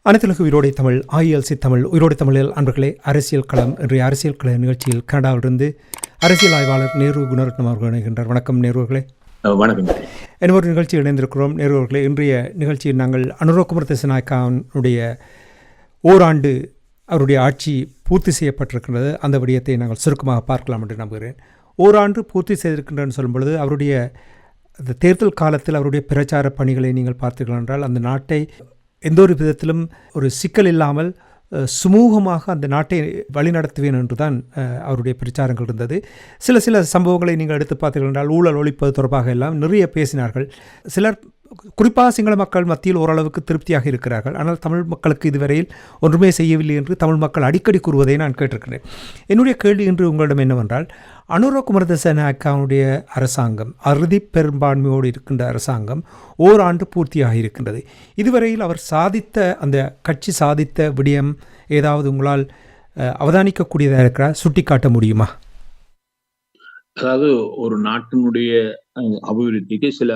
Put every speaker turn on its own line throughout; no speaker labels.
அனைத்துலக உயிரோடை தமிழ் IELTS தமிழ் உயிரோடை தமிழில் அன்பர்களே, அரசியல் களம் இன்றைய அரசியல் கள நிகழ்ச்சியில் கனடாவிலிருந்து அரசியல் ஆய்வாளர் நேரு குணரத்னம் அவர்கள் இணைகின்றார். வணக்கம் நேருவர்களே.
வணக்கம்.
ஒரு நிகழ்ச்சியில் இணைந்திருக்கிறோம். நேருவர்களே, இன்றைய நிகழ்ச்சியில் நாங்கள் அனுரகுமார திசாநாயக்காவுடைய ஓராண்டு அவருடைய ஆட்சி பூர்த்தி செய்யப்பட்டிருக்கின்றது. அந்த விடயத்தை நாங்கள் சுருக்கமாக பார்க்கலாம் என்று நம்புகிறேன். ஓராண்டு பூர்த்தி செய்திருக்கின்றன்னு சொல்லும் பொழுது அவருடைய தேர்தல் காலத்தில் அவருடைய பிரச்சார பணிகளை நீங்கள் பார்த்தீர்கள் என்றால் அந்த நாட்டை எந்த ஒரு விதத்திலும் ஒரு சிக்கல் இல்லாமல் சுமூகமாக அந்த நாட்டை வழிநடத்துவேன் என்று தான் அவருடைய பிரச்சாரங்கள் இருந்தது. சில சம்பவங்களை நீங்கள் எடுத்து பார்த்தீர்கள் என்றால் ஊழல் ஒழிப்பது தொடர்பாக எல்லாம் நிறைய பேசினார்கள். சிலர் குறிப்பாக சிங்கள மக்கள் மத்தியில் ஓரளவுக்கு திருப்தியாக இருக்கிறார்கள். ஆனால் தமிழ் மக்களுக்கு இதுவரையில் ஒன்றுமே செய்யவில்லை என்று தமிழ் மக்கள் அடிக்கடி கூறுவதை நான் கேட்டிருக்கிறேன். என்னுடைய கேள்வி இன்று உங்களிடம் என்னவென்றால், அனுரகுமார திசாநாயக்காவுடைய அரசாங்கம் அறுதி பெரும்பான்மையோடு இருக்கின்ற அரசாங்கம் ஓராண்டு பூர்த்தியாக இருக்கின்றது. இதுவரையில் அவர் சாதித்த அந்த கட்சி சாதித்த விடயம் ஏதாவது உங்களால் அவதானிக்கக்கூடியதாக இருக்கிற சுட்டிக்காட்ட முடியுமா?
அதாவது ஒரு நாட்டினுடைய அபிவிருத்திக்கு சில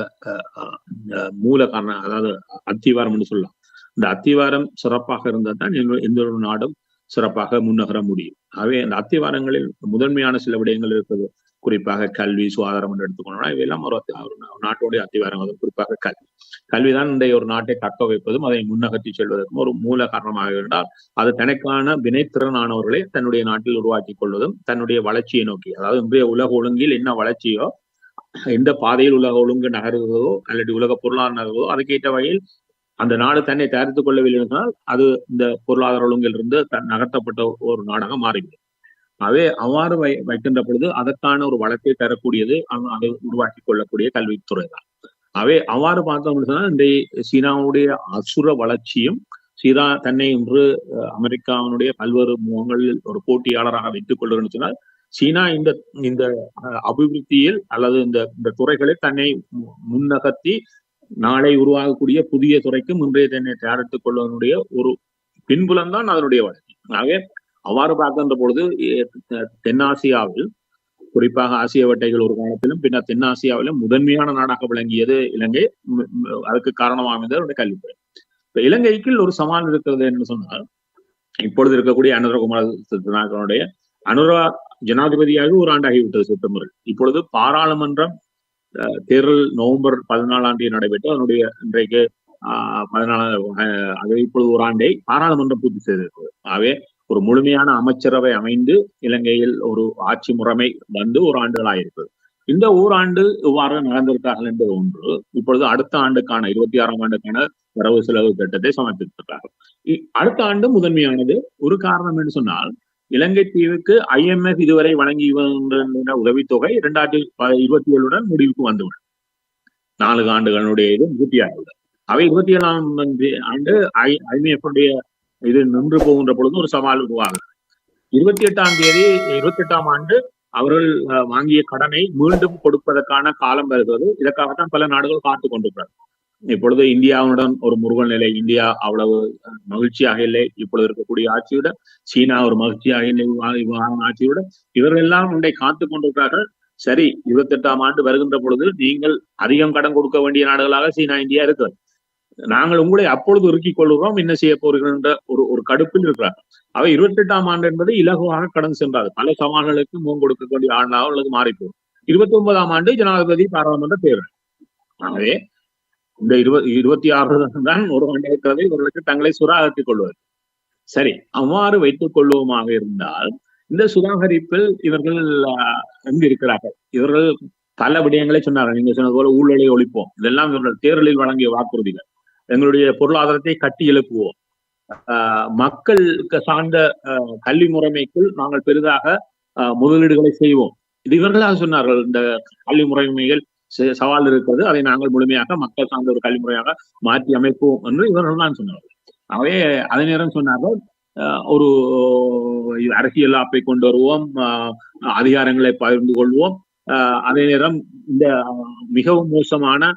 மூல காரணம், அதாவது அத்திவாரம் என்று சொல்லலாம். இந்த அத்திவாரம் சிறப்பாக இருந்தால் தான் எந்த ஒரு நாடும் சிறப்பாக முன்னகர முடியும். ஆகவே அந்த அத்திவாரங்களில் முதன்மையான சில விடயங்கள் இருக்கிறது. குறிப்பாக கல்வி, சுகாதாரம் என்று எடுத்துக்கணும்னா இவையெல்லாம் ஒரு நாட்டுடைய அத்திவாரம். குறிப்பாக கல்விதான் இந்த ஒரு நாட்டை தக்க வைப்பதும் அதை முன்னகர்த்தி செல்வதற்கும் ஒரு மூல காரணமாக இருந்தால் அது தனக்கான வினைத்திறனானவர்களை தன்னுடைய நாட்டில் உருவாக்கி கொள்வதும் தன்னுடைய வளர்ச்சியை நோக்கி, அதாவது இன்றைய உலக ஒழுங்கில் என்ன வளர்ச்சியோ, எந்த பாதையில் உலக ஒழுங்கு நகருவதோ அல்லது உலக பொருளாதார நகருவதோ அதுக்கேற்ற வகையில் அந்த நாடு தன்னை தயாரித்துக் கொள்ளவில்லை என்றால் அது இந்த பொருளாதார ஒழுங்கிலிருந்து நகர்த்தப்பட்ட ஒரு நாடாக மாறிவிடும். அவே அவ்வாறு வைக்கின்ற பொழுது அதற்கான ஒரு வளத்தை தரக்கூடியது அதை உருவாக்கி கொள்ளக்கூடிய கல்வித்துறை தான். அவே அவ்வாறு பார்த்தோம்னு சொன்னா இந்த சீனாவுடைய அசுர வளர்ச்சியும், சீனா தன்னை இன்று அமெரிக்காவினுடைய பல்வேறு முகங்களில் ஒரு போட்டியாளராக வைத்துக் கொள்ளுன்னு சொன்னால் சீனா இந்த அபிவிருத்தியில் அல்லது இந்த துறைகளை தன்னை முன்னகர்த்தி நாளை உருவாகக்கூடிய புதிய துறைக்கும் இன்றைய தன்னை தயாரித்துக் கொள்வதனுடைய ஒரு பின்புலம் தான் அதனுடைய வளர்ச்சி. ஆகவே அவ்வாறு பார்க்கின்ற பொழுது தென்னாசியாவில், குறிப்பாக ஆசிய வட்டைகள் ஒரு காலத்திலும் பின்னர் தென்னாசியாவிலும் முதன்மையான நாடாக விளங்கியது இலங்கை. அதுக்கு காரணமாக அமைந்தது கல்வித்துறை. இப்ப இலங்கைக்கு ஒரு சவால் இருக்கிறது என்று சொன்னால், இப்பொழுது இருக்கக்கூடிய அனுரகுமார திசாநாயக்கனுடைய அனுரா ஜனாதிபதியாக ஒரு ஆண்டாகிவிட்டது செப்டம்பரில். இப்பொழுது பாராளுமன்றம் தேர்தல் நவம்பர் 14 நடைபெற்று அதனுடைய இன்றைக்கு 14 இப்பொழுது ஒரு ஆண்டை பாராளுமன்றம் பூர்த்தி செய்திருக்கிறது. ஆகவே ஒரு முழுமையான அமைச்சரவை அமைந்து இலங்கையில் ஒரு ஆட்சி முறைமை வந்து ஒரு ஆண்டுகளாயிருக்கிறது. இந்த ஓராண்டு இவ்வாறு நடந்திருக்கார்கள் என்பது ஒன்று. இப்பொழுது அடுத்த ஆண்டுக்கான 26ஆம் ஆண்டுக்கான வரவு செலவு திட்டத்தை சமர்ப்பித்திருக்கிறார்கள். அடுத்த ஆண்டு முதன்மையானது. ஒரு காரணம் என்று சொன்னால், இலங்கை தீவுக்கு IMF இதுவரை வழங்கி வருகின்ற உதவித்தொகை 2027 முடிவுக்கு வந்துவிடும். 4 ஆண்டுகளுடைய இது பூர்த்தியாகிவிடும். அவை 27ஆம் ஆண்டு IMF இது நின்று போகின்ற பொழுது ஒரு சவால் உருவாகுது. 28ஆம் ஆண்டு அவர்கள் வாங்கிய கடனை மீண்டும் கொடுப்பதற்கான காலம் வருகிறது. இதற்காகத்தான் பல நாடுகள் காத்து கொண்டிருக்கிறார். இப்பொழுது இந்தியாவுடன் ஒரு முருகல் நிலை. இந்தியா அவ்வளவு மகிழ்ச்சியாக இல்லை இப்பொழுது இருக்கக்கூடிய ஆட்சியுடன். சீனா ஒரு மகிழ்ச்சியாக இல்லை ஆட்சியுடன். இவர்கள் எல்லாம் இன்றை காத்து கொண்டிருக்கிறார்கள். சரி, 28ஆம் ஆண்டு வருகின்ற பொழுது நீங்கள் அதிகம் கடன் கொடுக்க வேண்டிய நாடுகளாக சீனா, இந்தியா இருக்கிறது. நாங்கள் உங்களை அப்பொழுது இறுக்கிக் கொள்கிறோம், என்ன செய்ய போகின்ற ஒரு கடுப்பில் இருக்கிறார்கள். அவை 28ஆம் ஆண்டு என்பது இலகுவாக கடந்து சென்றாது. பல சவால்களுக்கு முகம் கொடுக்கக்கூடிய ஆண்டாக அல்லது மாறிப்போம். 29ஆம் ஆண்டு ஜனாதிபதி பாராளுமன்ற தேர்தல். ஆகவே இந்த 26 தான் ஒரு ஆண்டு இருக்கிறது இவர்களுக்கு தங்களை சுராகரித்துக் கொள்வது. சரி, அவ்வாறு வைத்துக் கொள்வோமாக இருந்தால் இந்த சுதாகரிப்பில் இவர்கள் எங்கு இருக்கிறார்கள்? இவர்கள் பல விடயங்களை சொன்னார்கள். நீங்க சொன்னது போல ஊழலை ஒழிப்போம், இதெல்லாம் இவர்கள் தேர்தலில் வழங்கிய வாக்குறுதிகள். எங்களுடைய பொருளாதாரத்தை கட்டி எழுப்புவோம், மக்களுக்கு சார்ந்த கல்வி முறைமைக்குள் நாங்கள் பெரிதாக முதலீடுகளை செய்வோம், இது இவர்களாக சொன்னார்கள். இந்த கல்வி முறைமைகள் சவால் இருக்கிறது, அதை நாங்கள் முழுமையாக மக்கள் சார்ந்த ஒரு கல்வி முறையாக மாற்றி அமைப்போம் என்று இவர்கள் தான் சொன்னார்கள். ஆகவே அதே நேரம் சொன்னார்கள், ஒரு அரசியல் ஆப்பை கொண்டு வருவோம், அதிகாரங்களை பகிர்ந்து கொள்வோம், அதே நேரம் இந்த மிகவும் மோசமான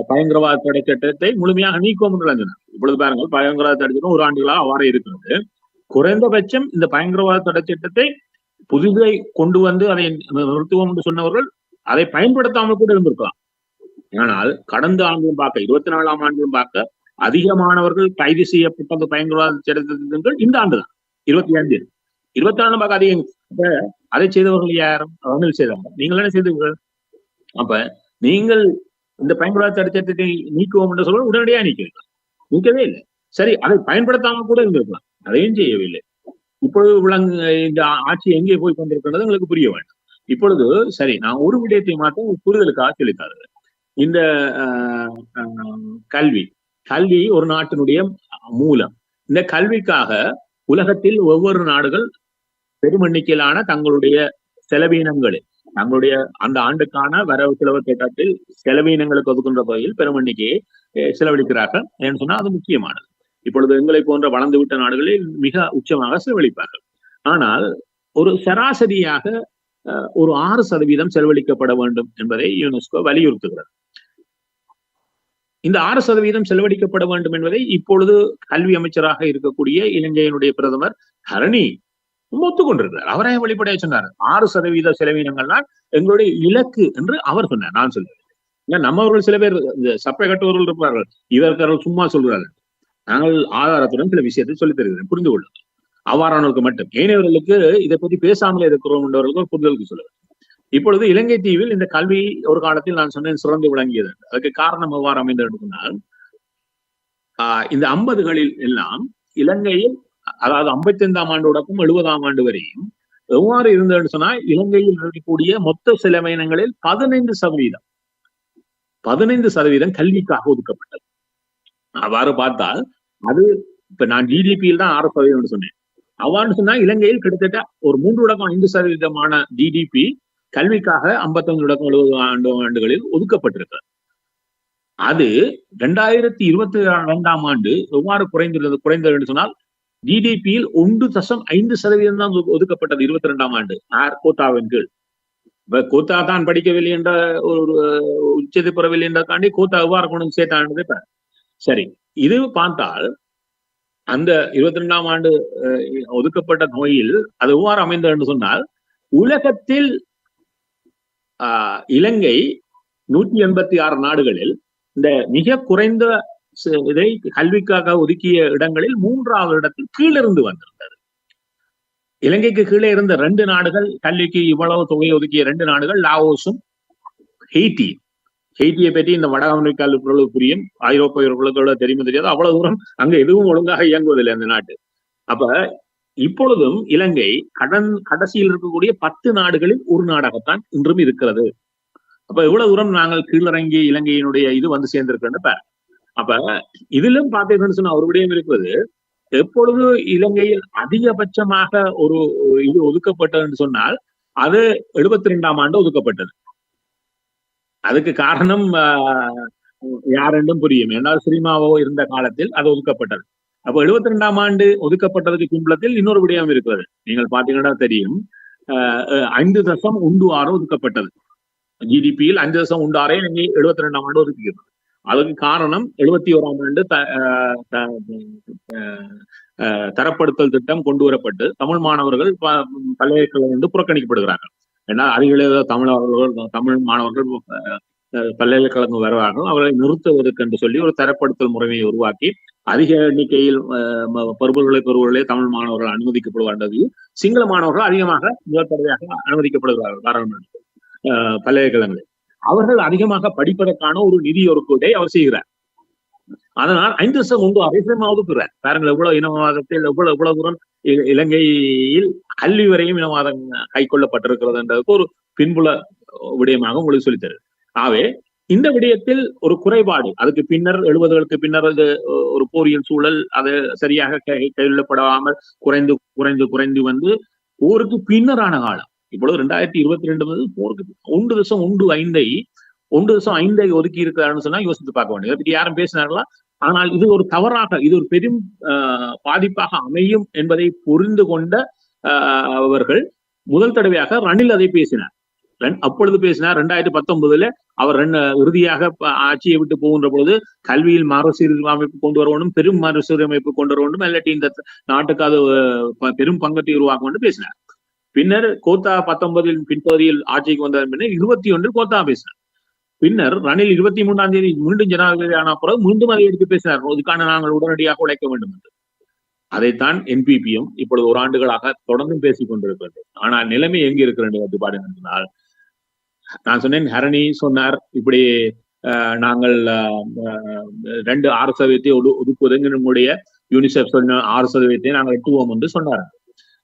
பயங்கரவாத தடை சட்டத்தை முழுமையாக நீக்குவோம் என்று சொன்னார். இப்பொழுது பாருங்கள், பயங்கரவாத தடை சட்டம் ஒரு ஆண்டுகளாக அவ்வாறு இருக்கிறது. குறைந்தபட்சம் இந்த பயங்கரவாத தடை சட்டத்தை புதிதை கொண்டு வந்து அதை நிறுத்துவோம் என்று சொன்னவர்கள் அதை பயன்படுத்தாமல் கூட இருந்திருக்கலாம். ஆனால் கடந்த ஆண்டிலும் பார்க்க, 24ஆம் ஆண்டிலும் பார்க்க அதிகமானவர்கள் கைது செய்யப்பட்டது பயங்கரவாத சட்டத்திட்டங்கள் இந்த ஆண்டுதான் 25 24 பார்க்க அதிகம். அதை செய்தவர்கள் யாரும் அவர்கள் செய்தாங்க. நீங்கள் என்ன செய்தீர்கள்? அப்ப நீங்கள் இந்த பயங்கரவாத தடை சட்டத்தை நீக்குவோம் என்று சொல்ல உடனடியாக நீக்கவே இல்லை. சரி, அதை பயன்படுத்தாம கூட இருந்திருக்கலாம், அதையும் செய்யவில்லை. இப்பொழுது இந்த ஆட்சி எங்கே போய் கொண்டிருக்கிறது உங்களுக்கு புரிய வேண்டும். இப்பொழுது சரி, நான் ஒரு விடயத்தை மாற்றம் புரிதலுக்காக சொல்லித்தாரு. இந்த கல்வி ஒரு நாட்டினுடைய மூலம். இந்த கல்விக்காக உலகத்தில் ஒவ்வொரு நாடுகள் பெரும் எண்ணிக்கையிலான தங்களுடைய செலவீனங்களை, தங்களுடைய அந்த ஆண்டுக்கான வரவு செலவு திட்டத்தில் செலவீனங்களுக்கு ஒதுக்கின்ற வகையில் பெரும் எண்ணிக்கையை செலவழிக்கிறார்கள். ஏன்னு சொன்னா அது முக்கியமானது. இப்பொழுது எங்களை போன்ற வளர்ந்து விட்ட நாடுகளில் மிக உச்சமாக செலவழிப்பார்கள். ஆனால் ஒரு சராசரியாக ஒரு 6% செலவழிக்கப்பட வேண்டும் என்பதை யுனெஸ்கோ வலியுறுத்துகிறது. இந்த 6% செலவழிக்கப்பட வேண்டும் என்பதை இப்பொழுது கல்வி அமைச்சராக இருக்கக்கூடிய இலங்கையினுடைய பிரதமர் ஹரணி ஒத்துக்கொண்டிருக்கிறார். அவரே வெளிப்படையாக சொன்னார், 6% செலவீனங்கள் தான் எங்களுடைய இலக்கு என்று அவர் சொன்னார். நான் சொல்லுவேன். ஏன்னா நம்மவர்கள் சில பேர் இந்த சப்பை கட்டுவர்கள் இருப்பார்கள், இவர்கள் சும்மா சொல்கிறார்கள். நாங்கள் ஆதாரத்துடன் சில விஷயத்தை சொல்லித் தருகிறேன், புரிந்து கொள்ளுங்கள். அவ்வாறானவர்களுக்கு மட்டும், ஏனையவர்களுக்கு இதை பற்றி பேசாமலே இருக்கிறோம் என்றவர்களுக்கு புரிதலுக்கு சொல்லுவேன். இப்பொழுது இலங்கை தீவில் இந்த கல்வி ஒரு காலத்தில் நான் சொன்னேன் சிறந்து விளங்கியது. அதுக்கு காரணம் எவ்வாறு அமைந்ததுனால், இந்த 50களில் எல்லாம் இலங்கையில், அதாவது 55ஆம் ஆண்டு தொடக்கம் 70ஆம் ஆண்டு வரையும் எவ்வாறு இருந்ததுன்னு சொன்னா, இலங்கையில் இருக்கக்கூடிய மொத்த செலவினங்களில் 15% கல்விக்காக ஒதுக்கப்பட்டது. அவ்வாறு பார்த்தால் அது இப்ப நான் ஜிடிபியில் தான் 6% சொன்னேன். அவ்வாறு சொன்னா இலங்கையில் கிட்டத்தட்ட ஒரு 3.5% ஜிடிபி கல்விக்காக 55-70 ஆண்டுகளில் ஒதுக்கப்பட்டிருக்கிறது. அது 2022ஆம் ஆண்டு எவ்வாறு குறைந்தது என்று சொன்னால், ஜிடிபியில் 1.5% தான் ஒதுக்கப்பட்டது 22ஆம் ஆண்டு கோத்தாவின் கீழ். கோத்தா தான் படிக்கவில்லை என்ற ஒரு உச்சத்தை பெறவில்லை என்றாண்டி கோத்தா எவ்வாறு கொண்டு சேர்த்தாண்டது. சரி, இது பார்த்தால் அந்த 22ஆம் ஆண்டு ஒதுக்கப்பட்ட தொகையில் அது எவ்வாறு அமைந்தது என்று சொன்னால், உலகத்தில் இலங்கை 186 நாடுகளில் இந்த மிக குறைந்த இதை கல்விக்காக ஒதுக்கிய இடங்களில் 3வது இடத்தில் கீழிருந்து வந்திருந்தது. இலங்கைக்கு கீழே இருந்த 2 நாடுகள், கல்விக்கு இவ்வளவு தொகையை ஒதுக்கிய 2 நாடுகள், லாவோஸும் ஹெய்ட்டியும். ஹெய்ட்டியை பற்றி இந்த வட அமெரிக்காவில் புரியும், ஐரோப்பியர்களோட தெரியுமோ தெரியாது, அவ்வளவு தூரம் அங்க எதுவும் ஒழுங்காக இயங்குவதில்லை அந்த நாட்டு. அப்ப இப்பொழுதும் இலங்கை கடைசியில் இருக்கக்கூடிய 10 நாடுகளில் ஒரு நாடாகத்தான் இன்றும் இருக்கிறது. அப்ப எவ்வளவு தூரம் நாங்கள் கீழிறங்கி இலங்கையினுடைய இது வந்து சேர்ந்திருக்கிறேன்னு பாரு. அப்ப இதிலும் பார்த்தீங்கன்னு சொன்னா ஒரு விடயம் இருப்பது, எப்பொழுது இலங்கையில் அதிகபட்சமாக ஒரு இது ஒதுக்கப்பட்டதுன்னு சொன்னால் அது 72ஆம் ஆண்டு ஒதுக்கப்பட்டது. அதுக்கு காரணம் யாரென்றும் புரியும். ஏன்னால் சினிமாவோ இருந்த காலத்தில் அது ஒதுக்கப்பட்டது. அப்போ 72ஆம் ஆண்டு ஒதுக்கப்பட்டதுக்கு பின்புலத்தில் இன்னொரு விடயம் இருக்கிறது. நீங்கள் பாத்தீங்கன்னா தெரியும், 5.16 ஒதுக்கப்பட்டது. ஜிடிபியில் 5.16 இங்கே 72ஆம் ஆண்டு ஒதுக்குகிறது. அதுக்கு காரணம் 71ஆம் ஆண்டு தரப்படுத்தல் திட்டம் கொண்டு வரப்பட்டு தமிழ் மாணவர்கள் பல்கலைக்கழகம் புறக்கணிக்கப்படுகிறார்கள். ஏன்னா அதிக தமிழ் மாணவர்கள் பல்கலைக்கழகம் வருவார்கள், அவர்களை நிறுத்துவதற்கு என்று சொல்லி ஒரு தரப்படுத்தல் முறையை உருவாக்கி அதிக எண்ணிக்கையில் பெறுபவர்களே தமிழ் மாணவர்கள் அனுமதிக்கப்படுகின்றது. சிங்கள மாணவர்கள் அதிகமாக முதல் தடவையாக அனுமதிக்கப்படுகிறார்கள் பாராளுமன்ற பல்கலைக்கழகங்களில். அவர்கள் அதிகமாக படிப்பதற்கான ஒரு நிதி ஒதுக்கீட்டை அவர் செய்கிறார். அதனால் 5.16 ஒதுக்குறார். பாருங்கள் எவ்வளவு இனவாதத்தில் எவ்வளவு தூரம் இலங்கையில் கல்வி வரையும் இனவாதம் கைக்கொள்ளப்பட்டிருக்கிறது என்றதுக்கு ஒரு பின்புல விடயமாக உங்களுக்கு சொல்லித்தருது. ஆகவே இந்த விடயத்தில் ஒரு குறைபாடு, அதுக்கு பின்னர் 70களுக்கு பின்னர் ஒரு போரியல் சூழல் அது சரியாக கைவிடப்படாமல் குறைந்து வந்து போருக்கு பின்னரான காலம். இப்பொழுது 2022 போருக்கு 1.5 ஒதுக்கி இருக்கிறாருன்னு சொன்னா யோசித்து பார்க்க வேண்டியது. இதை பற்றி யாரும் பேசினார்களா? ஆனால் இது ஒரு தவறாக, இது ஒரு பெரும் பாதிப்பாக அமையும் என்பதை புரிந்து கொண்ட அவர்கள் முதல் தடவையாக ரணில் அதை பேசினார். அப்பொழுது பேசினார் 2019 அவர் இறுதியாக ஆட்சியை விட்டு போகின்ற பொழுது கல்வியில் மறுசீரமைப்பு கொண்டு வர வேண்டும், பெரும் மறுசீரமைப்பு கொண்டு வர வேண்டும், இல்லாட்டி இந்த நாட்டுக்கு அது பெரும் பங்கத்தை உருவாக்க வேண்டும் பேசினார். பின்னர் கோத்தா 19 பின்பகுதியில் ஆட்சிக்கு வந்ததன் பின்னர் 21 கோத்தா பேசினார். பின்னர் ரணில் 23ஆம் தேதி மீண்டும் ஜனாதிபதி ஆன பிறகு மீண்டும் அதை எடுத்து பேசினார், இதுக்கான நாங்கள் உடனடியாக உழைக்க வேண்டும் என்று. அதைத்தான் என்பிபியும் இப்பொழுது ஒரு ஆண்டுகளாக தொடர்ந்து பேசிக் கொண்டிருக்கிறது. ஆனால் நிலைமை எங்க இருக்கிறது பாருங்கள். நான் சொன்னேன், ஹரணி சொன்னார் இப்படி நாங்கள் 6% ஒதுக்குவதுங்க நம்முடைய யூனிசெஃப் சொன்ன 6% நாங்கள் எட்டுவோம் என்று சொன்னார்.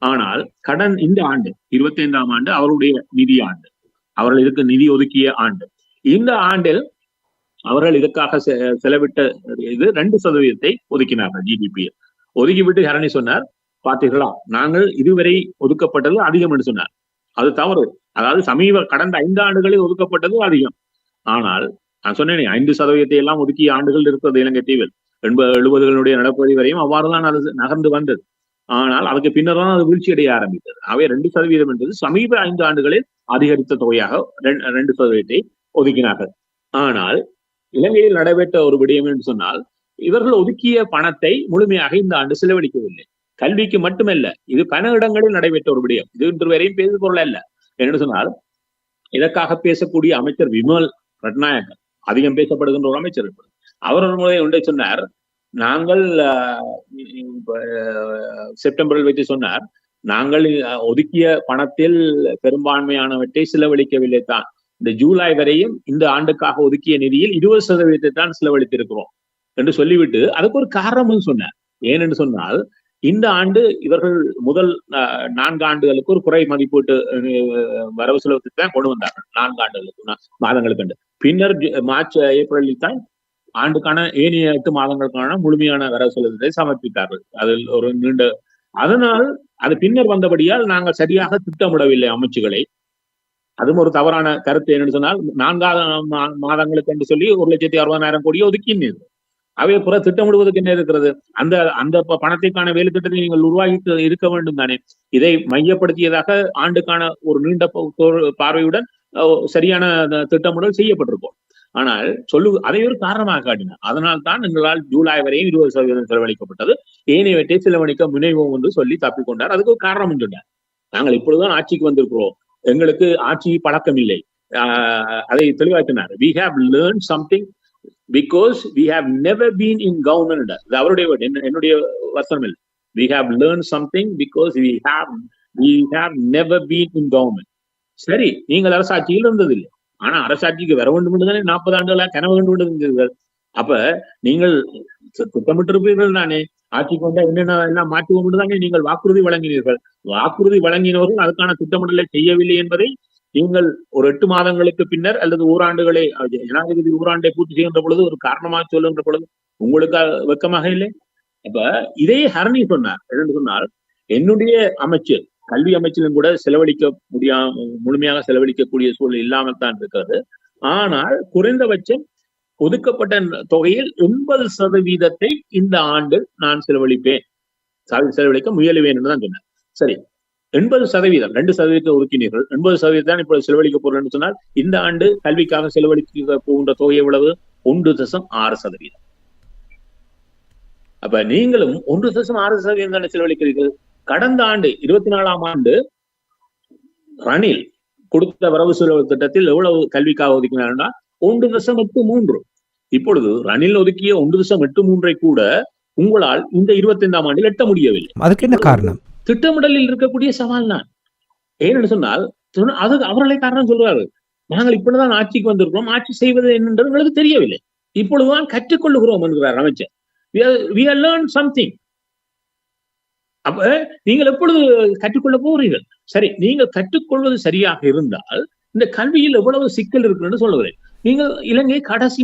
ஆனால் கடன் இந்த ஆண்டு 25ஆம் ஆண்டு அவருடைய நிதி ஆண்டு, அவர்கள் இதுக்கு நிதி ஒதுக்கிய ஆண்டு. இந்த ஆண்டில் அவர்கள் இதற்காக செலவிட்ட இது 2% ஒதுக்கினார்கள் ஜிடிபி. ஒதுக்கிவிட்டு ஹரணி சொன்னார், பார்த்தீர்களா நாங்கள் இதுவரை ஒதுக்கப்பட்டது அதிகம் என்று சொன்னார். அது தவறு. அதாவது கடந்த 5 ஆண்டுகளில் ஒதுக்கப்பட்டது அதிகம். ஆனால் நான் சொன்னேன் 5% எல்லாம் ஒதுக்கிய ஆண்டுகள் இருக்கிறது இலங்கை தீவில். 70களுடைய நடப்பதி வரையும் அவ்வாறுதான் அது நகர்ந்து வந்தது. ஆனால் அதுக்கு பின்னர் தான் அது வீழ்ச்சி அடைய ஆரம்பித்தது. அவை 2% என்பது சமீப 5 ஆண்டுகளில் அதிகரித்த தொகையாக 2% ஒதுக்கினார்கள். ஆனால் இலங்கையில் நடைபெற்ற ஒரு விடயம் என்று சொன்னால், இவர்கள் ஒதுக்கிய பணத்தை முழுமையாக இந்த ஆண்டு செலவழிக்கவில்லை. கல்விக்கு மட்டுமல்ல, இது பல இடங்களில் நடைபெற்ற ஒரு விடயம். இது இன்று வரையும் பேசு பொருள் அல்ல. என்று சொன்னால், இதற்காக பேசக்கூடிய அமைச்சர் விமல் ரட்நாயக்கர், அதிகம் பேசப்படுகின்ற ஒரு அமைச்சர். அவர் ஒரு முறை ஒன்றை சொன்னார், நாங்கள் செப்டம்பரில் வைத்து சொன்னார், நாங்கள் ஒதுக்கிய பணத்தில் பெரும்பான்மையானவற்றை செலவழிக்கவில்லை தான். இந்த ஜூலை வரையும் இந்த ஆண்டுக்காக ஒதுக்கிய நிதியில் 20% தான் செலவழித்திருக்கிறோம் என்று சொல்லிவிட்டு அதுக்கு ஒரு காரணமும் சொன்னார். ஏனென்று சொன்னால், இந்த ஆண்டு இவர்கள் முதல் 4 ஆண்டுகளுக்கு ஒரு குறை மதிப்பீட்டு வரவு செலவு திட்டம் கொண்டு வந்தார்கள். 4 ஆண்டுகளுக்கு மாதங்களுக்கு. பின்னர் மார்ச் ஏப்ரலில் தான் ஆண்டுக்கான ஏனைய 8 மாதங்களுக்கான முழுமையான வரவு செலவு திட்டத்தை சமர்ப்பித்தார்கள். அதில் ஒரு நீண்ட அதனால் அது பின்னர் வந்தபடியால் நாங்கள் சரியாக திட்டமிடவில்லை அமைச்சுகளை. அதுவும் ஒரு தவறான கருத்து. என்னன்னு சொன்னால், 4 மாதங்களுக்கு என்று சொல்லி 1,60,000 கோடியை ஒதுக்கினீர்கள். அவை புற திட்டமிடுவதற்கு என்ன இருக்கிறது? அந்த பணத்திற்கான வேலை திட்டத்தை நீங்கள் உருவாக்கி இருக்க வேண்டும் தானே. இதை மையப்படுத்தியதாக ஆண்டுக்கான ஒரு நீண்ட பார்வையுடன் சரியான திட்டமிடல் செய்யப்பட்டிருக்கும். ஆனால் அதை ஒரு காரணமாக காட்டினார். அதனால் தான் எங்களால் ஜூலை வரையும் 20% செலவழிக்கப்பட்டது, ஏனையவற்றை செலவழிக்க முனைவோம் என்று சொல்லி தப்பிக்கொண்டார். அதுக்கு ஒரு காரணம் சொன்னார். நாங்கள் இப்பொழுதுதான் ஆட்சிக்கு வந்திருக்கிறோம், எங்களுக்கு ஆட்சி பழக்கம் இல்லை. அதை தெளிவாக்கினார். We have learned something because we have never been in government. அது அவருடைய என்னுடைய வசனம் இல்லை. We have learned something because we have never been in government. சரி, நீங்கள் அரசாட்சியில் இருந்ததில்லை, ஆனா அரசாட்சிக்கு வர வேண்டும் என்று தானே 40 ஆண்டுகளா கனவு கண்டு கொண்டிருந்தீர்கள். அப்ப நீங்கள் திட்டமிட்டிருப்பீர்கள் தானே, ஆட்சிக்கு வந்தா என்னென்ன எல்லாம் மாற்றுவோம் என்று தானே நீங்கள் வாக்குறுதி வழங்கினீர்கள். வாக்குறுதி வழங்கினவர்கள் அதுக்கான திட்டமிடலை செய்யவில்லை என்பதை நீங்கள் ஒரு 8 மாதங்களுக்கு பின்னர் அல்லது ஓராண்டுகளை ஜனாதிபதி ஓராண்டை பூர்த்தி செய்கின்ற பொழுது ஒரு காரணமாக சொல்லுகின்ற பொழுது உங்களுக்கு வெக்கமாக இல்லை? அப்ப இதே ஹரணி சொன்னார். என்று சொன்னால், என்னுடைய அமைச்சர் கல்வி அமைச்சிலும் கூட முழுமையாக செலவழிக்கக்கூடிய சூழல் இல்லாமல் தான் இருக்கிறது. ஆனால் குறைந்தபட்சம் ஒதுக்கப்பட்ட தொகையில் 80% இந்த ஆண்டு நான் செலவழிக்க முயலுவேன் என்று தான் சொன்னார். சரி, 80%, 2% ஒதுக்கினீர்கள், 80% தான் இப்பொழுது செலவழிக்க போறேன்னு சொன்னால், இந்த ஆண்டு கல்விக்காக செலவழிக்க போகின்ற தொகை எவ்வளவு? 1.6%. அப்ப நீங்களும் 1.6% தானே செலவழிக்கிறீர்கள். கடந்த ஆண்டு 24ஆம் ஆண்டு ரணில் கொடுத்த வரவு செலவு திட்டத்தில் எவ்வளவு கல்விக்காக ஒதுக்கினார்னா 1.83. இப்பொழுது ரணில் ஒதுக்கிய 1.83 கூட உங்களால் இந்த 25ஆம் ஆண்டில் எட்ட முடியவில்லை.
அதுக்கு என்ன காரணம்?
திட்டமிடலில் இருக்கக்கூடிய சவால் தான். ஏன்னு சொன்னால், அதுக்கு அவர்களை காரணம் சொல்றாரு. நாங்கள் இப்படிதான் ஆட்சிக்கு வந்திருக்கிறோம், ஆட்சி செய்வது என்னன்றது எங்களுக்கு தெரியவில்லை, இப்பொழுதுதான் கற்றுக்கொள்ளுகிறோம் என்கிறார் அமைச்சர். We have learned something. அப்ப நீங்கள் எப்பொழுது கற்றுக்கொள்ள போகிறீர்கள்? சரி, நீங்கள் கற்றுக்கொள்வது சரியாக இருந்தால் இந்த கல்வியில் எவ்வளவு சிக்கல் இருக்குன்னு சொல்லுகிறேன். நீங்கள் இலங்கை கடைசி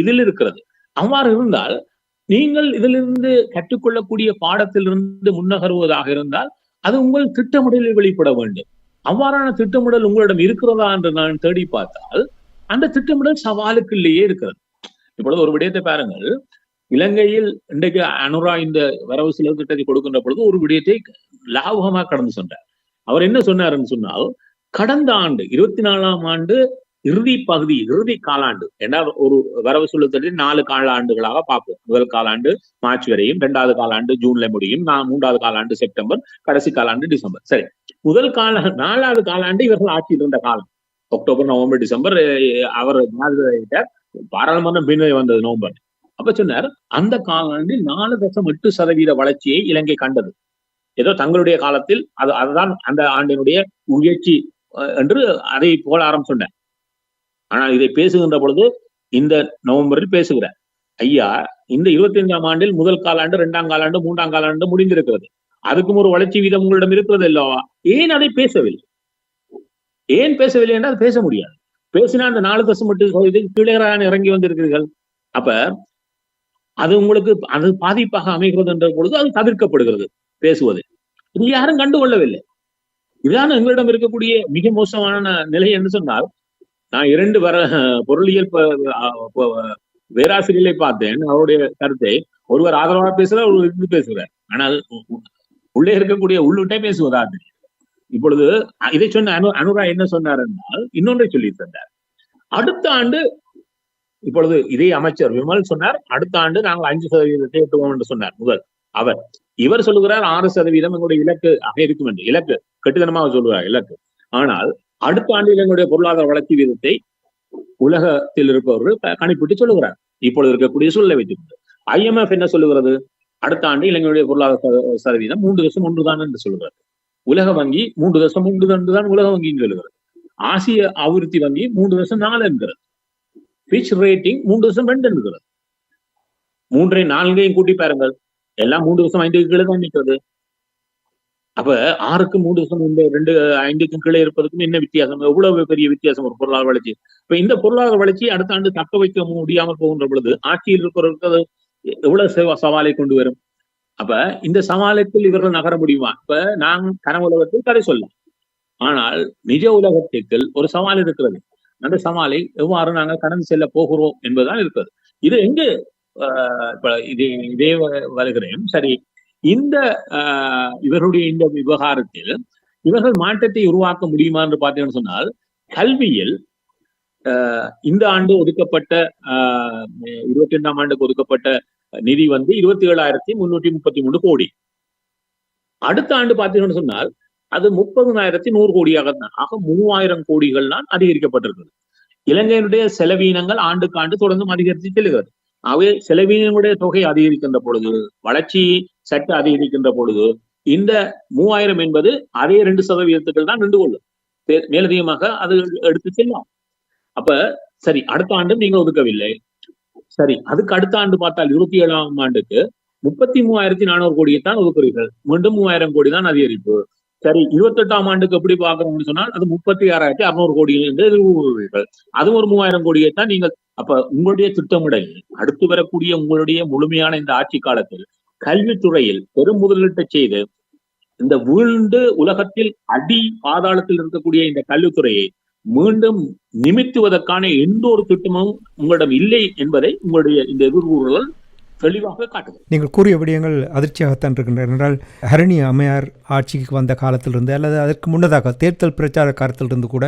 இதில் இருக்கிறது. அவ்வாறு இருந்தால் நீங்கள் இதிலிருந்து கற்றுக்கொள்ளக்கூடிய பாடத்திலிருந்து முன்னகருவதாக இருந்தால் அது உங்கள் திட்டமிடலில் வெளிப்பட வேண்டும். அவ்வாறான திட்டமிடல் உங்களிடம் இருக்கிறதா என்று நான் தேடி பார்த்தால் அந்த திட்டமிடல் சவாலுக்குள்ளேயே இருக்கிறது. இப்பொழுது ஒரு விடயத்தை பாருங்கள். இலங்கையில் இன்றைக்கு அனுரா இந்த வரவு செலவு திட்டத்தை கொடுக்கின்ற பொழுது ஒரு விடயத்தை லாபகமாக கடந்து சொன்னார். அவர் என்ன சொன்னார்ன்னு சொன்னால், கடந்த ஆண்டு 24ஆம் ஆண்டு இறுதி காலாண்டு, ஏன்னா ஒரு வரவு செலவு திட்டத்தை 4 காலாண்டுகளாக பார்ப்போம். முதல் காலாண்டு மார்ச் வரையும், 2வது காலாண்டு ஜூன்ல முடியும், 3வது காலாண்டு செப்டம்பர், கடைசி காலாண்டு டிசம்பர். சரி, 4வது காலாண்டு இவர்கள் ஆட்சியில் இருந்த காலம். அக்டோபர், நவம்பர், டிசம்பர் அவர் பாராளுமன்றம் பின்னே வந்தது நவம்பர். அப்ப சொன்னார், அந்த காலாண்டில் 4.8% வளர்ச்சியை இலங்கை கண்டது. ஏதோ தங்களுடைய காலத்தில் அதுதான் அந்த ஆண்டினுடைய முயற்சி என்று அதை போல சொன்னார். ஆனால் இதை பேசுகின்ற பொழுது இந்த நவம்பரில் பேசுகிறார். ஐயா, இந்த 25ஆம் ஆண்டில் முதல் காலாண்டு, 2ஆம் காலாண்டு, 3ஆம் காலாண்டு முடிந்திருக்கிறது. அதுக்கும் ஒரு வளர்ச்சி வீதம் உங்களிடம் இருக்கிறது அல்லவா? ஏன் அதை பேசவில்லை? ஏன் பேசவில்லை என்றால் பேச முடியாது. பேசினா அந்த 4.8% கீழே இறங்கி வந்திருக்கிறீர்கள். அப்ப அது உங்களுக்கு அது பாதிப்பாக அமைகிறது என்ற பொழுது அது தவிர்க்கப்படுகிறது பேசுவது. இது யாரும் கண்டுகொள்ளவில்லை. இதுதான் எங்களிடம் இருக்கக்கூடிய மிக மோசமான நிலை என்று சொன்னால், நான் 2 பொருளியல் பேராசிரியர்களை பார்த்தேன். அவருடைய கருத்தை ஒருவர் ஆதரவாக பேசுகிறார், ஒருவர் இருந்து பேசுகிறார். ஆனால் உள்ளே இருக்கக்கூடிய உள்ளுட்டே பேசுவதா? இப்பொழுது இதை சொன்ன அனுரா என்ன சொன்னார் என்றால், இன்னொன்றை சொல்லி தந்தார். அடுத்த ஆண்டு, இப்பொழுது இதே அமைச்சர் விமல் சொன்னார், அடுத்த ஆண்டு நாங்கள் 5% எட்டுவோம் என்று சொன்னார் முதல் அவர். இவர் சொல்லுகிறார் 6% எங்களுடைய இலக்கு ஆக இருக்கும் என்று. இலக்கு கட்டுத்தனமாக சொல்லுகிறார் இலக்கு. ஆனால் அடுத்த ஆண்டில் எங்களுடைய பொருளாதார வளர்ச்சி வீதத்தை உலகத்தில் இருப்பவர்கள் கணிப்பிட்டு சொல்லுகிறார். இப்பொழுது இருக்கக்கூடிய சூழ்நிலை வைத்துக்கொண்டு IMF என்ன சொல்லுகிறது? அடுத்த ஆண்டு இலங்கையுடைய பொருளாதார சதவீதம் 3.1 தான் என்று சொல்லுகிறது. உலக வங்கி 3.1 தான் உலக வங்கின்னு சொல்லுகிறது. ஆசிய அபிவிருத்தி வங்கி 3.4 என்கிறது. பிட்ச் ரேட்டிங் 3.2 என்கிறது. 3 4 கூட்டி பாருங்கள், எல்லாம் 3.5 கீழே தான் நிற்கிறது. அப்ப 6க்கும் 3.5க்கும் கீழே இருப்பதற்கும் என்ன வித்தியாசம்? எவ்வளவு பெரிய வித்தியாசம் ஒரு பொருளாதார வளர்ச்சி. இப்ப இந்த பொருளாதார வளர்ச்சி அடுத்த ஆண்டு தக்க வைக்க முடியாமல் போகின்ற பொழுது ஆட்சியில் இருப்பவர்களுக்கு அது எவ்வளவு சவாலை கொண்டு வரும். அப்ப இந்த சவாலுக்குள் இவர்கள் நகர முடியுமா? இப்ப நான் கனவு உலகத்தில் கதை சொல்லலாம், ஆனால் நிஜ உலகத்திற்குள் ஒரு சவால் இருக்கிறது. அந்த சவாலை எவ்வாறு நாங்கள் கடந்து செல்ல போகிறோம் என்பதுதான் இருக்கிறது. இது எங்கு இப்ப இதே வருகிறேன். சரி, இந்த இவருடைய இந்த விவகாரத்தில் இவர்கள் மாற்றத்தை உருவாக்க முடியுமா என்று பார்த்தீங்கன்னு சொன்னால், கல்வியில் இந்த ஆண்டு ஒதுக்கப்பட்ட 22ஆம் ஆண்டுக்கு ஒதுக்கப்பட்ட நிதி 27,333 கோடி. அடுத்த ஆண்டு பார்த்தீங்கன்னு சொன்னால் அது 30,100 கோடியாக தான். ஆக 3,000 கோடிகள் தான் அதிகரிக்கப்பட்டிருக்கிறது. இலங்கையினுடைய செலவீனங்கள் ஆண்டுக்கு ஆண்டு தொடர்ந்து அதிகரித்து செல்கிறது. அவை செலவீனங்களுடைய தொகை அதிகரிக்கின்ற பொழுது, வளர்ச்சி சற்று அதிகரிக்கின்ற பொழுது, இந்த 3,000 என்பது அதே 2% தான் நின்று கொள்ளும். மேலதிகமாக அது எடுத்து செல்லும். அப்ப சரி, அடுத்த ஆண்டு நீங்கள் ஒதுக்கவில்லை. சரி, அதுக்கு அடுத்த ஆண்டு பார்த்தால் 27ஆம் ஆண்டுக்கு 33,400 கோடியை தான் ஒதுக்குறீர்கள். மீண்டும் 3,000 கோடி தான் அதிகரிப்பு. சரி, 28ஆம் ஆண்டுக்கு எப்படி பார்க்கணும்னு சொன்னால் அது 36,600 கோடி என்று எதிர்கொள்வீர்கள். அதுவும் ஒரு 3,000 கோடியை தான் நீங்கள். அப்ப உங்களுடைய திட்டமிடல் அடுத்து வரக்கூடிய உங்களுடைய முழுமையான இந்த ஆட்சி காலத்தில் கல்வித்துறையில் பெரும் முதலீட்டை செய்து இந்த வீழ்ந்து உலகத்தில் அடி பாதாளத்தில் இருக்கக்கூடிய இந்த கல்வித்துறையை மீண்டும் நிமித்துவதற்கான எந்த ஒரு திட்டமும் உங்களிடம் இல்லை என்பதை உங்களுடைய இந்த எதிர்கூறுகள் தெளிவாக காட்டுகிறது.
நீங்கள் கூறிய விடயங்கள் அதிர்ச்சியாகத்தான் இருக்கின்றன. என்றால் ஹரணி அம்மையார் ஆட்சிக்கு வந்த காலத்திலிருந்து அல்லது அதற்கு முன்னதாக தேர்தல் பிரச்சார காலத்திலிருந்து கூட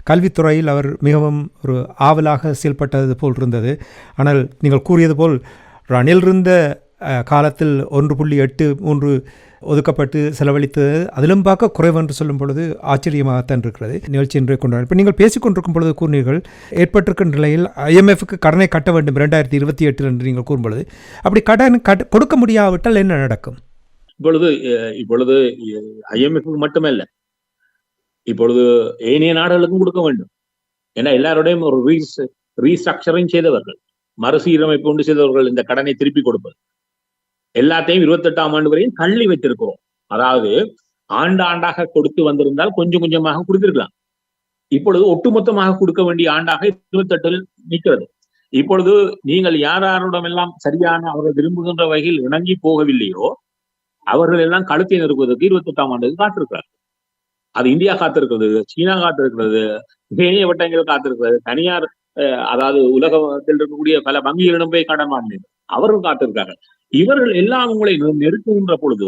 கல்வித்துறையில் அவர் மிகவும் ஒரு ஆவலாக செயல்பட்டது போல் இருந்தது. ஆனால் நீங்கள் கூறியது போல் ரணில் இருந்த காலத்தில் 1.83 ஒதுக்கப்பட்டு செலவழித்தது அதிலும் பார்க்க குறைவு என்று சொல்லும் பொழுது ஆச்சரியமாகத்தான் இருக்கிறது. நிகழ்ச்சி என்று கொண்டாடு. இப்போ நீங்கள் பேசிக்கொண்டிருக்கும் பொழுது கூறினீர்கள், ஏற்பட்டிருக்கும் நிலையில் IMFக்கு கடனை கட்ட வேண்டும் 2028 என்று நீங்கள் கூறும் பொழுது, அப்படி கடன் கொடுக்க முடியாவிட்டால் என்ன நடக்கும்?
இப்பொழுது IMFக்கு மட்டுமல்ல, இப்பொழுது ஏனைய நாடுகளுக்கும் கொடுக்க வேண்டும். ஏன்னா எல்லாரோடையும் ஒரு ரீஸ்ட்ரக்சரிங் செய்தவர்கள், மறுசீரமைப்பு கொண்டு செய்தவர்கள் இந்த கடனை திருப்பி கொடுப்பது எல்லாத்தையும் 28ஆம் ஆண்டு வரையும் தள்ளி வைத்திருக்கிறோம். அதாவது ஆண்டாக கொடுத்து வந்திருந்தால் கொஞ்சம் கொஞ்சமாக கொடுத்திருக்கலாம். இப்பொழுது ஒட்டுமொத்தமாக கொடுக்க வேண்டிய ஆண்டாக 28 நிற்கிறது. இப்பொழுது நீங்கள் யாரிடமெல்லாம் சரியான அவர்கள் விரும்புகின்ற வகையில் இணங்கி போகவில்லையோ அவர்கள் எல்லாம் கழுத்தை நெருக்குவதற்கு 28ஆம் ஆண்டுக்கு காத்திருக்கிறார்கள். அது இந்தியா காத்திருக்கிறது, சீனா காத்திருக்கிறது, ஏனைய வட்டங்கள் காத்திருக்கிறது, தனியார் அதாவது உலகத்தில் இருக்கக்கூடிய பல வங்கிகளிடம் போய் கடன் வாங்கினர் அவர்கள் காத்திருக்கார்கள். இவர்கள் எல்லாம் உங்களை நெருக்குகின்ற பொழுது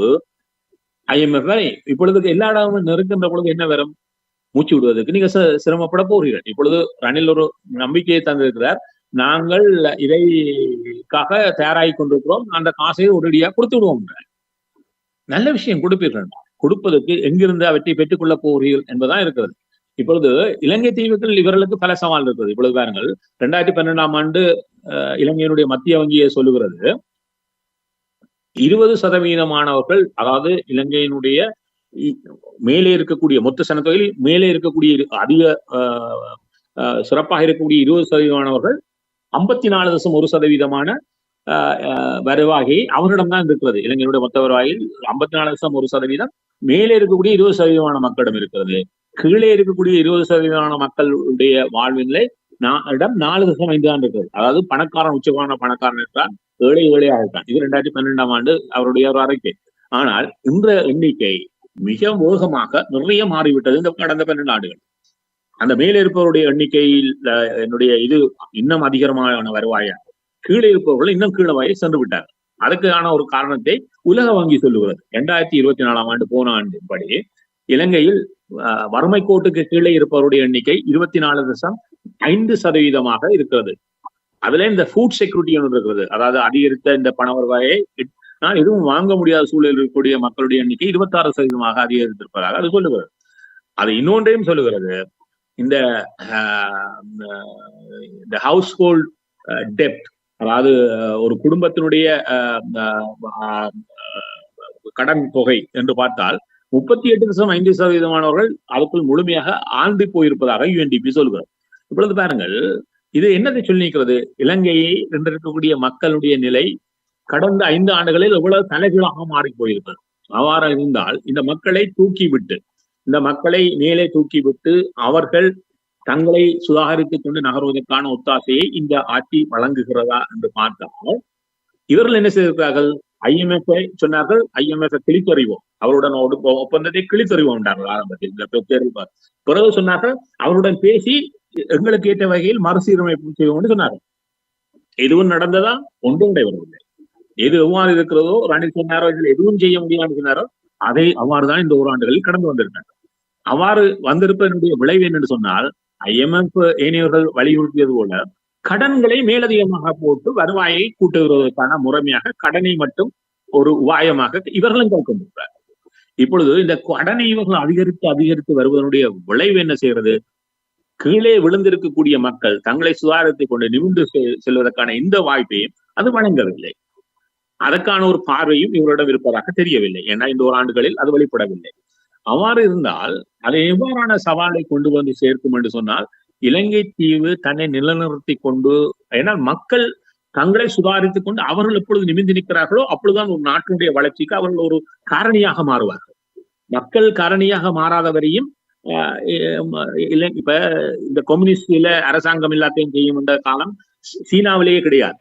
IMF இப்பொழுதுக்கு எல்லா இடமும் நெருக்கின்ற பொழுது என்ன வரும்? மூச்சு விடுவதற்கு நீங்க சிரமப்பட போகிறீர்கள். இப்பொழுது ரணில் ஒரு நம்பிக்கையை தந்திருக்கிறார், நாங்கள் இதைக்காக தயாராகி கொண்டிருக்கிறோம், அந்த காசை உடனடியாக கொடுத்து விடுவோம். நல்ல விஷயம், கொடுப்பீர்கள். கொடுப்பதற்கு எங்கிருந்து அவற்றை பெற்றுக்கொள்ள போகிறீர்கள் என்பதுதான் இருக்கிறது. இப்பொழுது இலங்கை தீவுகள் இவர்களுக்கு பல சவால் இருக்குது. இப்பொழுது பாருங்கள், 2012ஆம் ஆண்டு இலங்கையினுடைய மத்திய வங்கியை சொல்லுகிறது 20% அதாவது இலங்கையினுடைய மேலே இருக்கக்கூடிய மொத்த சனத்தொகையில் மேலே இருக்கக்கூடிய அதிக சிறப்பாக இருக்கக்கூடிய 20% 54.1% வருவாகி அவரிடம்தான் இருக்கிறது. இலங்கையினுடைய மொத்த வருவாயில் 54.1% மேலே இருக்கக்கூடிய 20% மக்களிடம் இருக்கிறது. கீழே இருக்கக்கூடிய 20% மக்களுடைய வாழ்விலை 4.5 தான் இருக்கிறது. அதாவது பணக்காரன் உச்சமான பணக்காரன் என்றால் ஏழையாக இருக்கான். இது 2012ஆம் ஆண்டு அவருடைய ஒரு அறிக்கை. ஆனால் இந்த எண்ணிக்கை மிக வேகமாக நிறைய மாறிவிட்டது இந்த கடந்த 12 ஆண்டுகள். அந்த மேலே இருப்பவருடைய எண்ணிக்கையில் என்னுடைய இது இன்னும் அதிகமான வருவாயாக, கீழே இருப்பவர்கள் இன்னும் கீழே வாயை சென்று விட்டார்கள். அதுக்கான ஒரு காரணத்தை உலக வங்கி சொல்லுகிறது. 2024ஆம் ஆண்டு போன ஆண்டு படி இலங்கையில் வறுமை கோட்டுக்கு கீழே இருப்பவருடைய எண்ணிக்கை 24.5% இருக்கிறது. அதுல இந்த ஃபுட் செக்யூரிட்டி ஒன்று இருக்கிறது. அதாவது அதிகரித்த இந்த பண வருவாயை எதுவும் வாங்க முடியாத சூழலில் இருக்கக்கூடிய மக்களுடைய எண்ணிக்கை 26% அதிகரித்திருப்பதாக அது சொல்லுகிறது. அது இன்னொன்றையும் சொல்லுகிறது. இந்த ஹவுஸ் ஹோல்ட் டெப்ட், அதாவது ஒரு குடும்பத்தினுடைய கடன் தொகை என்று பார்த்தால் 38.5% அதுக்குள் முழுமையாக ஆழ்ந்து போயிருப்பதாக UNDP சொல்கிறது. இப்பொழுது பாருங்கள், இது என்னத்தை சொல்லி நிற்கிறது? இலங்கையை இருக்கக்கூடிய மக்களுடைய நிலை கடந்த 5 ஆண்டுகளில் எவ்வளவு தலைகீழாக மாறி போயிருக்கிறது. அவ்வாறு இருந்தால் இந்த மக்களை தூக்கிவிட்டு, இந்த மக்களை மேலே தூக்கிவிட்டு அவர்கள் தங்களை சுதாகரித்துக் கொண்டு நகர்வதற்கான ஒத்தாசையை இந்த ஆட்சி வழங்குகிறதா என்று பார்த்தால், இவர்கள் என்ன செய்திருக்கிறார்கள்? IMF சொன்னார்கள், IMF கிழித்தறிவோம், அவருடன் ஒப்பந்தத்தை கிழித்தறிவோம் என்றார்கள் ஆரம்பத்தில். பிறகு சொன்னார்கள் அவருடன் பேசி எங்களுக்கு ஏற்ற வகையில் மறுசீரமைப்பு செய்வோம் என்று சொன்னார்கள். எதுவும் நடந்ததா? ஒன்றும் நடைபெறவில்லை. எது எவ்வாறு இருக்கிறதோ ரணில் சொன்னாரோ எதுவும் செய்ய முடியாது சொன்னாரோ அதை அவ்வாறுதான் இந்த ஓராண்டுகளில் கடந்து வந்திருக்காங்க. அவ்வாறு வந்திருப்பதனுடைய விளைவு என்னன்னு சொன்னால், IMF ஏனையவர்கள் வலியுறுத்தியது போல கடன்களை மேலதிகமாக போட்டு வருவாயை கூட்டுவதற்கான முறைமையாக கடனை மட்டும் ஒரு உபாயமாக இவர்களும் கொண்டிருக்கிறார். இப்பொழுது இந்த கடனை இவர்கள் அதிகரித்து வருவதனுடைய விளைவு என்ன செய்கிறது? கீழே விழுந்திருக்கக்கூடிய மக்கள் தங்களை சுதாரித்துக் கொண்டு நிமிர்ந்து செல்வதற்கான இந்த வாய்ப்பையும் அது வழங்கவில்லை. அதற்கான ஒரு பார்வையும் இவரிடம் இருப்பதாக தெரியவில்லை. ஏன்னா இந்த ஓராண்டுகளில் அது வெளிப்படவில்லை. அவ்வாறு இருந்தால் அதை எவ்வாறான சவாலை கொண்டு வந்து சேர்க்கும் என்று சொன்னால், இலங்கை தீவு தன்னை நிலைநிறுத்தி கொண்டு, ஏன்னால் மக்கள் தங்களை சுதாரித்துக் கொண்டு அவர்கள் எப்பொழுது நிமிர்ந்து நிற்கிறார்களோ அப்பொழுதுதான் ஒரு நாட்டினுடைய வளர்ச்சிக்கு அவர்கள் ஒரு காரணியாக மாறுவார்கள். மக்கள் காரணியாக மாறாத வரையும் இப்ப இந்த கம்யூனிஸ்ட்ல அரசாங்கம் எல்லாத்தையும் செய்யும் என்ற காலம் சீனாவிலேயே கிடையாது.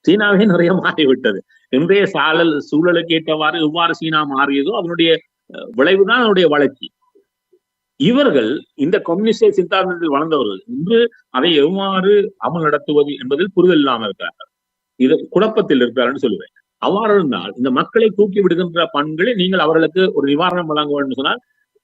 சீனாவே நிறைய மாறிவிட்டது. இன்றைய சூழலுக்கு ஏற்றவாறு எவ்வாறு சீனா மாறியதோ அதனுடைய விளைவுதான் அதனுடைய வளர்ச்சி. இவர்கள் இந்த கம்யூனிஸ்ட் சித்தாந்தத்தில் வளர்ந்தவர்கள் இன்று அதை எவ்வாறு அமல் நடத்துவது என்பதில் புரிதல் இல்லாமல் இருக்கிறார்கள். இது குழப்பத்தில் இருக்கிறார்கள் சொல்லுவேன். அவ்வாறு இருந்தால் இந்த மக்களை தூக்கி விடுகின்ற பண்களை நீங்கள் அவர்களுக்கு ஒரு நிவாரணம் வழங்க வேண்டும் சொன்னால்,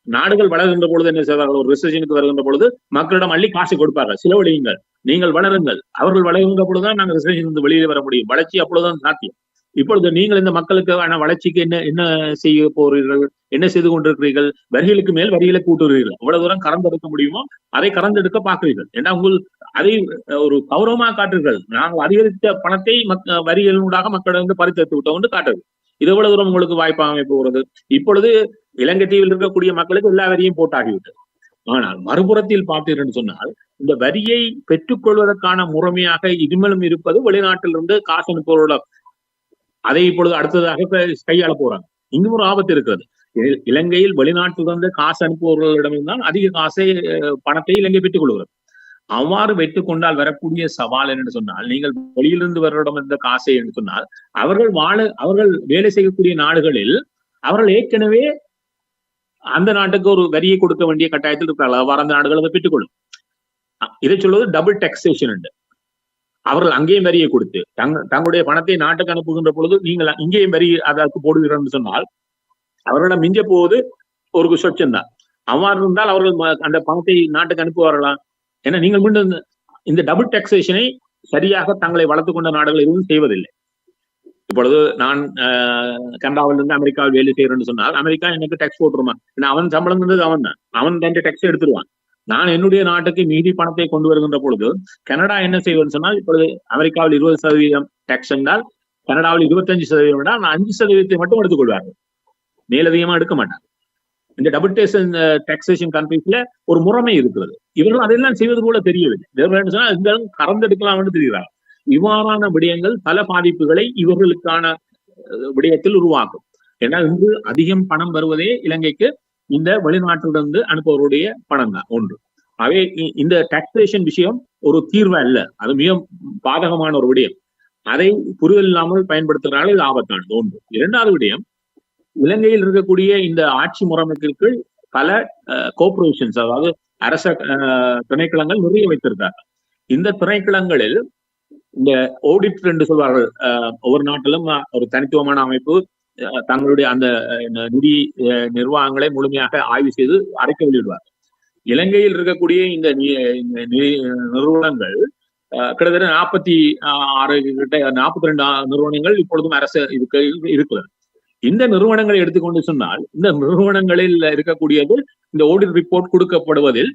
நாடுகள் வளர்கின்ற பொழுது என்ன செய்வார்கள்? ஒரு ரிசர்ஜனுக்கு வருகின்ற பொழுது மக்களிடம் அள்ளி காசு கொடுப்பார்கள், செலவழியுங்கள், நீங்கள் வளருங்கள். அவர்கள் வளர்கின்ற பொழுதுதான் நாங்கள் ரிசர்ஜன் வெளியே வர முடியும், வளர்ச்சி அப்பொழுதுதான் சாத்தியம். இப்பொழுது நீங்கள் இந்த மக்களுக்கான வளர்ச்சிக்கு என்ன செய்ய போகிறீர்கள்? என்ன செய்து கொண்டிருக்கிறீர்கள்? வரிகளுக்கு மேல் வரிகளை கூட்டுகிறீர்கள். அவ்வளவு தூரம் கறந்தெடுக்க முடியுமோ அதை கறந்தெடுக்க பார்க்கிறீர்கள். ஏன்னா அதை ஒரு கௌரவமாக காட்டுறீர்கள். நாங்கள் அதிகரித்த பணத்தை வரிகளினூடாக மக்களிடம் பறித்தெடுத்து விட்டோம் என்று காட்டுறது. இது எவ்வளவு தூரம் உங்களுக்கு வாய்ப்பாக போகிறது? இப்பொழுது இலங்கை தீவில் இருக்கக்கூடிய மக்களுக்கு எல்லா வரியும் போட்டாகிவிட்டது. ஆனால் மறுபுறத்தில் பார்த்தீர்கள் சொன்னால், இந்த வரியை பெற்றுக்கொள்வதற்கான முறைமையாக இனிமேலும் இருப்பது வெளிநாட்டிலிருந்து காசு அனுப்புவதோட அதை இப்பொழுது அடுத்ததாக கையாள போறாங்க. இன்னும் ஒரு ஆபத்து இருக்கிறது. இலங்கையில் வெளிநாட்டிலிருந்து காசு அனுப்புபவர்களிடம்தான் அதிக பணத்தை இலங்கை பெற்றுக் கொள்கிறது. அவ்வாறு வைத்துக் கொண்டால் வரக்கூடிய சவால் என்று சொன்னால், நீங்கள் வெளியிலிருந்து வருடம் இருந்த காசை என்று சொன்னால், அவர்கள் வேலை செய்யக்கூடிய நாடுகளில் அவர்கள் ஏற்கனவே அந்த நாட்டுக்கு ஒரு வரியை கொடுக்க வேண்டிய கட்டாயத்தில் இருக்கிறார்கள். அவ்வாறு அந்த நாடுகள் அதை பெற்றுக்கொள்ளும். இதை சொல்வது டபுள் டாக்ஸேஷன் என்று. அவர்கள் அங்கேயும் வரியை கொடுத்து தங்களுடைய பணத்தை நாட்டுக்கு அனுப்புகின்ற பொழுது நீங்கள் இங்கேயும் வரி அதற்கு போடுகிறோம் என்று சொன்னால் அவர்களிடம் மிஞ்ச போவது ஒரு சொச்சம் தான். அவ்வாறு இருந்தால் அவர்கள் அந்த பணத்தை நாட்டுக்கு அனுப்புவார்களா? ஏன்னா நீங்கள் மீண்டும் இந்த டபுள் டாக்ஸேஷனை சரியாக தங்களை வளர்த்து கொண்ட நாடுகள் எதுவும் செய்வதில்லை. இப்பொழுது நான் கனடாவில் இருந்து அமெரிக்காவில் வேலை செய்யறேன்னு சொன்னால், அமெரிக்கா எனக்கு டேக்ஸ் போட்டுருமா? ஏன்னா அவன் சம்பளம் இருந்தது அவன் தான், அவன் தன் டேக்ஸ் எடுத்துருவான். நான் என்னுடைய நாட்டுக்கு மீதி பணத்தை கொண்டு வருகின்ற பொழுது கனடா என்ன செய்வது சொன்னால், இப்பொழுது அமெரிக்காவில் 20% டாக்ஸ் என்றால் கனடாவில் 25% விட 5% மட்டும் எடுத்துக்கொள்வார்கள், மேலதிகமா எடுக்க மாட்டாங்க. இந்த டபுள் டாக்ஸேஷன் கண்ட்ரீஸ்ல ஒரு முறைமை இருக்கிறது. இவர்கள் அதெல்லாம் செய்வது போல தெரியவில்லை. கறந்தெடுக்கலாம் என்று தெரிகிறார். இவ்வாறான விடயங்கள் பல பாதிப்புகளை இவர்களுக்கான விடயத்தில் உருவாக்கும். ஏன்னா இன்று அதிகம் பணம் வருவதே இலங்கைக்கு இந்த வெளிநாட்டிலிருந்து அனுப்புவருடைய பணம் தான் ஒன்று. ஆகவே இந்த டாக்ஸேஷன் விஷயம் ஒரு தீர்வு அல்ல, அது மிக பாதகமான ஒரு விடயம். அதை புரிதல் இல்லாமல் பயன்படுத்துகிறார்கள், இது ஆபத்தானது ஒன்று. இரண்டாவது விடயம், இலங்கையில் இருக்கக்கூடிய இந்த ஆட்சி முறைமைக்கு பல கோஆபரேஷன்ஸ், அதாவது அரச திணைக்களங்கள் நிறைய வைத்திருக்காங்க. இந்த திணைக்களங்களில் இந்த ஆடிட் என்று சொல்வார்கள், ஒவ்வொரு நாட்டிலும் ஒரு தனித்துவமான அமைப்பு தங்களுடைய அந்த நிதி நிர்வாகங்களை முழுமையாக ஆய்வு செய்து அறிக்கை வெளியிடுவார். இலங்கையில் இருக்கக்கூடிய இந்த நிறுவனங்கள் கிட்டத்தட்ட 42 நிறுவனங்கள் இப்பொழுதும் அரசு இருக்கிறது. இந்த நிறுவனங்களை எடுத்துக்கொண்டு சொன்னால், இந்த நிறுவனங்களில் இருக்கக்கூடியது இந்த ஆடிட் ரிப்போர்ட் கொடுக்கப்படுவதில்